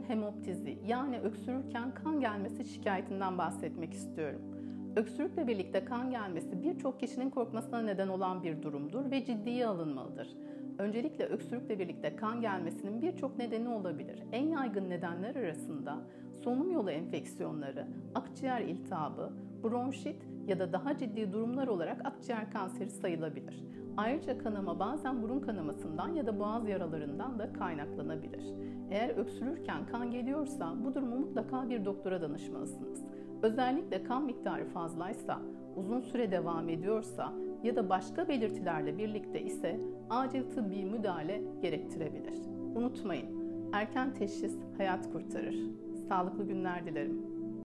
hemoptizi yani öksürürken kan gelmesi şikayetinden bahsetmek istiyorum. Öksürükle birlikte kan gelmesi birçok kişinin korkmasına neden olan bir durumdur ve ciddiye alınmalıdır. Öncelikle öksürükle birlikte kan gelmesinin birçok nedeni olabilir. En yaygın nedenler arasında solunum yolu enfeksiyonları, akciğer iltihabı, bronşit ya da daha ciddi durumlar olarak akciğer kanseri sayılabilir. Ayrıca kanama bazen burun kanamasından ya da boğaz yaralarından da kaynaklanabilir. Eğer öksürürken kan geliyorsa bu durumu mutlaka bir doktora danışmalısınız. Özellikle kan miktarı fazlaysa, uzun süre devam ediyorsa ya da başka belirtilerle birlikte ise acil tıbbi müdahale gerektirebilir. Unutmayın, erken teşhis hayat kurtarır. Sağlıklı günler dilerim.